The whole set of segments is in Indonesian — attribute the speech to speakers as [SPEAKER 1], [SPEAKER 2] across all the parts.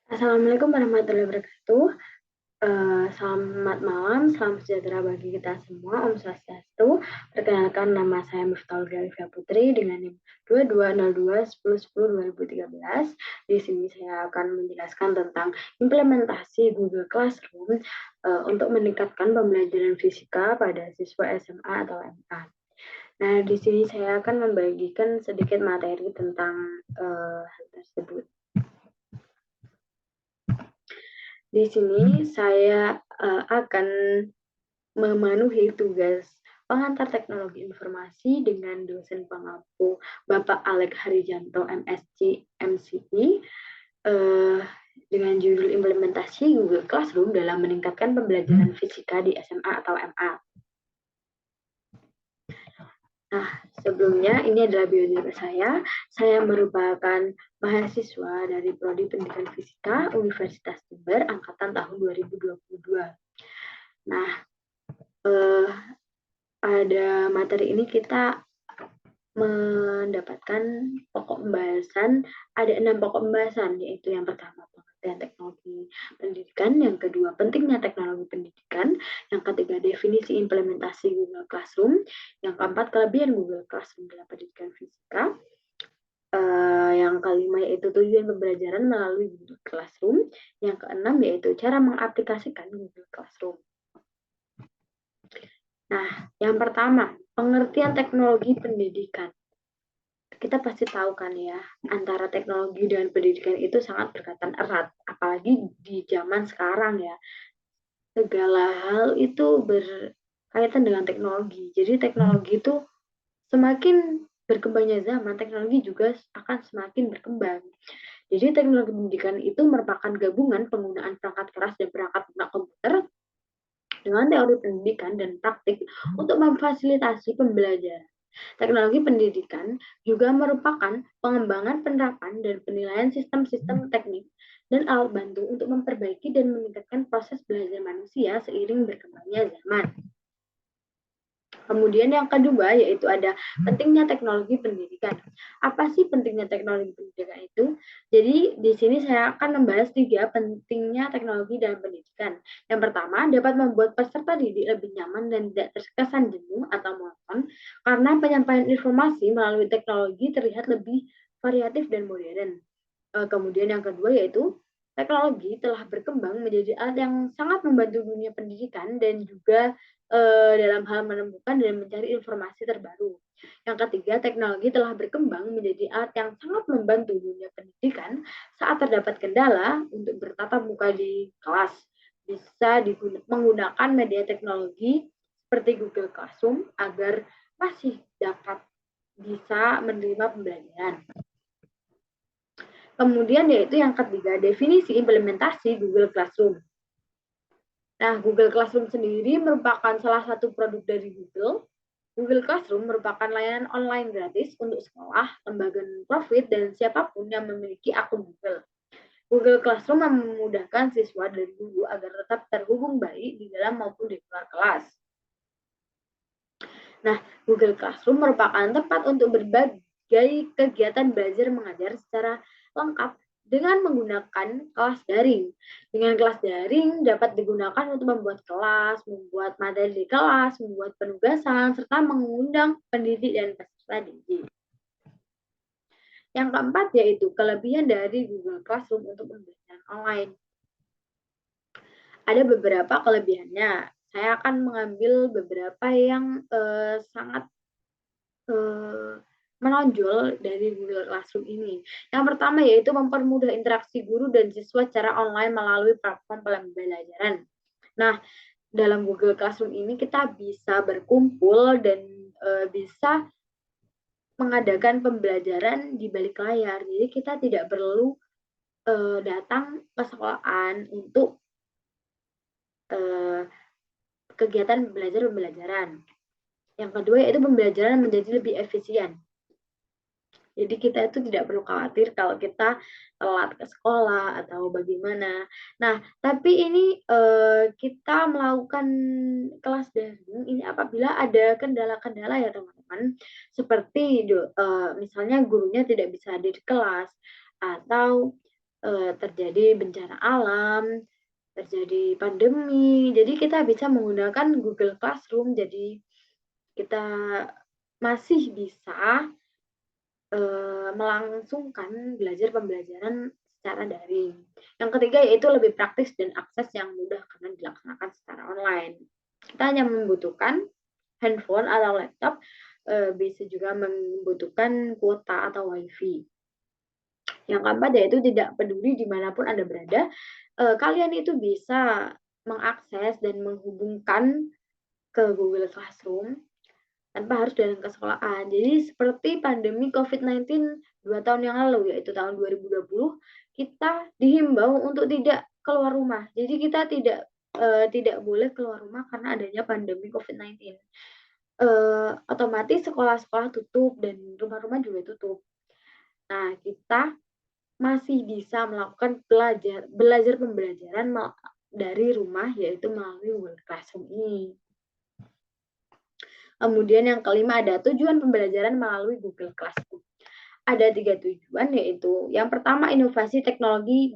[SPEAKER 1] Assalamualaikum warahmatullahi wabarakatuh. Selamat malam, salam sejahtera bagi kita semua, Om Swastiastu. Perkenalkan nama saya Miftahul Galifia Putri dengan NIM 220210102013. Di sini saya akan menjelaskan tentang implementasi Google Classroom untuk meningkatkan pembelajaran fisika pada siswa SMA atau MA. Nah, di sini saya akan membagikan sedikit materi tentang hal tersebut. Di sini saya akan memenuhi tugas pengantar teknologi informasi dengan dosen pengampu Bapak Alek Harijanto MSc MCI dengan judul implementasi Google Classroom dalam meningkatkan pembelajaran fisika di SMA atau MA. Nah, sebelumnya ini adalah biodata saya. Saya merupakan mahasiswa dari Prodi Pendidikan Fisika Universitas Jember angkatan tahun 2022. Nah, pada materi ini kita mendapatkan pokok pembahasan, ada 6 pokok pembahasan, yaitu yang pertama pengertian teknologi pendidikan, yang kedua pentingnya teknologi pendidikan, yang ketiga definisi implementasi Google Classroom, yang keempat kelebihan Google Classroom dalam pendidikan fisika, yang kelima yaitu tujuan pembelajaran melalui Google Classroom, yang keenam yaitu cara mengaplikasikan Google Classroom. Nah, yang pertama, pengertian teknologi pendidikan. Kita pasti tahu kan ya, antara teknologi dan pendidikan itu sangat berkaitan erat, apalagi di zaman sekarang ya. Segala hal itu berkaitan dengan teknologi. Jadi teknologi itu semakin berkembangnya zaman, teknologi juga akan semakin berkembang. Jadi teknologi pendidikan itu merupakan gabungan penggunaan perangkat keras dan perangkat lunak komputer dengan teori pendidikan dan praktik untuk memfasilitasi pembelajaran. Teknologi pendidikan juga merupakan pengembangan penerapan dan penilaian sistem-sistem teknik dan alat bantu untuk memperbaiki dan meningkatkan proses belajar manusia seiring berkembangnya zaman. Kemudian yang kedua yaitu ada pentingnya teknologi pendidikan. Apa sih pentingnya teknologi pendidikan itu? Jadi di sini saya akan membahas 3 pentingnya teknologi dalam pendidikan. Yang pertama, dapat membuat peserta didik lebih nyaman dan tidak terkesan jenuh atau monoton karena penyampaian informasi melalui teknologi terlihat lebih variatif dan modern. Kemudian yang kedua yaitu teknologi telah berkembang menjadi alat yang sangat membantu dunia pendidikan dan juga dalam hal menemukan dan mencari informasi terbaru. Yang ketiga, teknologi telah berkembang menjadi alat yang sangat membantu dunia pendidikan saat terdapat kendala untuk bertatap muka di kelas. Bisa menggunakan media teknologi seperti Google Classroom agar masih dapat bisa menerima pembelajaran. Kemudian yaitu yang ketiga, definisi implementasi Google Classroom. Nah, Google Classroom sendiri merupakan salah satu produk dari Google. Google Classroom merupakan layanan online gratis untuk sekolah, lembaga non-profit, dan siapapun yang memiliki akun Google. Google Classroom memudahkan siswa dan guru agar tetap terhubung baik di dalam maupun di luar kelas. Nah, Google Classroom merupakan tempat untuk berbagai kegiatan belajar mengajar secara lengkap dengan menggunakan kelas daring. Dengan kelas daring dapat digunakan untuk membuat kelas, membuat materi di kelas, membuat penugasan, serta mengundang pendidik dan peserta didik. Yang keempat yaitu kelebihan dari Google Classroom untuk pembelajaran online. Ada beberapa kelebihannya. Saya akan mengambil beberapa yang sangat menonjol dari Google Classroom ini. Yang pertama yaitu mempermudah interaksi guru dan siswa secara online melalui platform pembelajaran. Nah, dalam Google Classroom ini kita bisa berkumpul dan bisa mengadakan pembelajaran di balik layar. Jadi kita tidak perlu datang ke sekolahan untuk kegiatan pembelajaran. Yang kedua yaitu pembelajaran menjadi lebih efisien. Jadi kita itu tidak perlu khawatir kalau kita telat ke sekolah atau bagaimana. Nah, tapi ini kita melakukan kelas daring ini apabila ada kendala-kendala ya teman-teman, seperti misalnya gurunya tidak bisa hadir di kelas atau terjadi bencana alam, terjadi pandemi, jadi kita bisa menggunakan Google Classroom. Jadi kita masih bisa melangsungkan pembelajaran secara daring. Yang ketiga yaitu lebih praktis dan akses yang mudah karena dilaksanakan secara online. Kita hanya membutuhkan handphone atau laptop, bisa juga membutuhkan kuota atau WiFi. Yang keempat yaitu tidak peduli dimanapun Anda berada, kalian itu bisa mengakses dan menghubungkan ke Google Classroom tanpa harus datang ke sekolahan. Jadi seperti pandemi COVID-19 2 tahun yang lalu, yaitu tahun 2020, kita dihimbau untuk tidak keluar rumah. Jadi kita tidak boleh keluar rumah karena adanya pandemi COVID-19. Otomatis sekolah-sekolah tutup dan rumah-rumah juga tutup. Nah, kita masih bisa melakukan belajar pembelajaran dari rumah, yaitu melalui Google Classroom ini. Kemudian yang kelima ada tujuan pembelajaran melalui Google Classroom. Ada 3 tujuan, yaitu yang pertama inovasi teknologi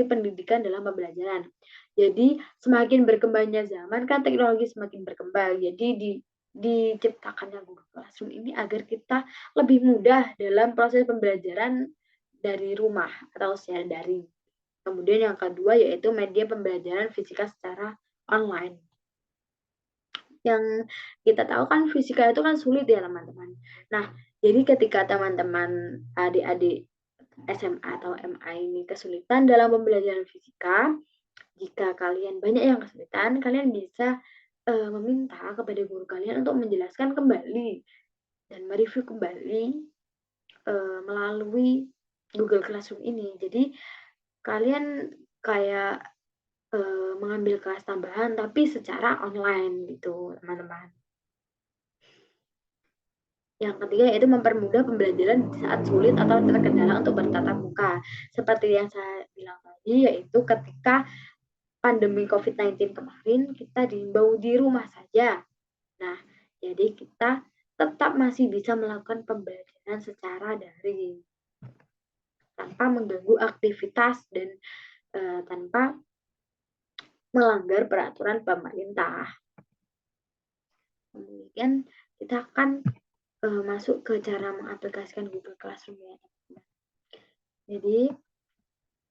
[SPEAKER 1] pendidikan dalam pembelajaran. Jadi semakin berkembangnya zaman kan teknologi semakin berkembang. Jadi diciptakannya Google Classroom ini agar kita lebih mudah dalam proses pembelajaran dari rumah atau secara daring. Kemudian yang kedua yaitu media pembelajaran fisika secara online. Yang kita tahu kan fisika itu kan sulit ya teman-teman. Nah, jadi ketika teman-teman adik-adik SMA atau MA ini kesulitan dalam pembelajaran fisika, jika kalian banyak yang kesulitan, kalian bisa meminta kepada guru kalian untuk menjelaskan kembali dan mereview kembali melalui Google Classroom ini. Jadi kalian kayak mengambil kelas tambahan tapi secara online gitu, teman-teman. Yang ketiga yaitu mempermudah pembelajaran saat sulit atau terkendala untuk bertatap muka. Seperti yang saya bilang tadi, yaitu ketika pandemi COVID-19 kemarin, kita diimbau di rumah saja. Nah, jadi kita tetap masih bisa melakukan pembelajaran secara daring tanpa mengganggu aktivitas dan tanpa melanggar peraturan pemerintah. Kemudian kita akan masuk ke cara mengaplikasikan Google Classroom ya. Jadi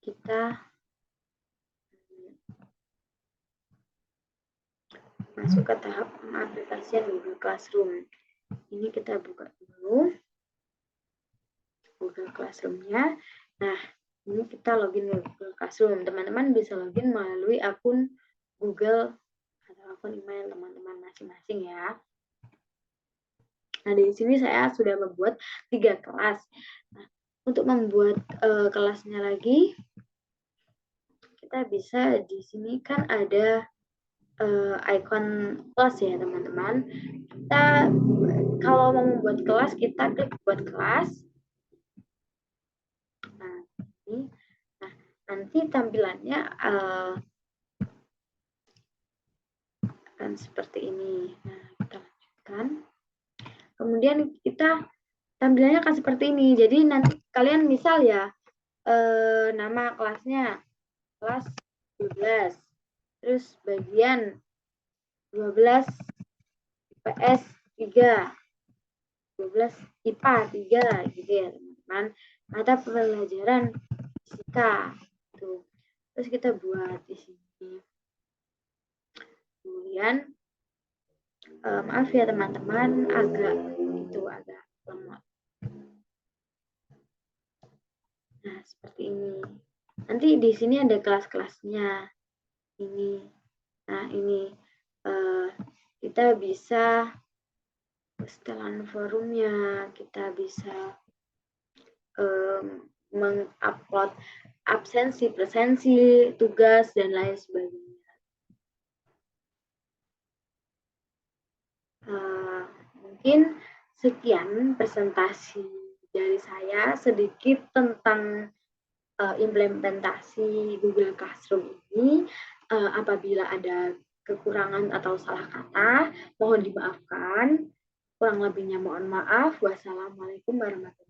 [SPEAKER 1] kita masuk ke tahap pengaplikasian Google Classroom. Ini kita buka dulu Google Classroom-nya. Nah, ini kita login ke Google Classroom. Teman-teman bisa login melalui akun Google atau akun email teman-teman masing-masing ya. Nah, di sini saya sudah membuat 3 kelas. Nah, untuk membuat kelasnya lagi, kita bisa di sini kan ada icon kelas ya teman-teman. Kita kalau mau membuat kelas, kita klik buat kelas. Nah, ini. Nah, nanti tampilannya akan seperti ini. Nah, kita lanjutkan. Kemudian kita tampilannya akan seperti ini. Jadi nanti kalian misal ya, nama kelasnya kelas 12. Terus bagian 12 IPS 3, 12 IPA 3 gitu ya teman-teman. Mata pelajaran fisika. Tuh. Terus kita buat di sini. Kemudian maaf ya teman-teman agak lemot. Nah, seperti ini. Nanti di sini ada kelas-kelasnya. Ini. Nah, ini kita bisa setelan forumnya, kita bisa mengupload absensi, presensi, tugas, dan lain sebagainya. Mungkin sekian presentasi dari saya sedikit tentang implementasi Google Classroom ini. Apabila ada kekurangan atau salah kata, mohon dimaafkan. Kurang lebihnya mohon maaf. Wassalamualaikum warahmatullahi wabarakatuh.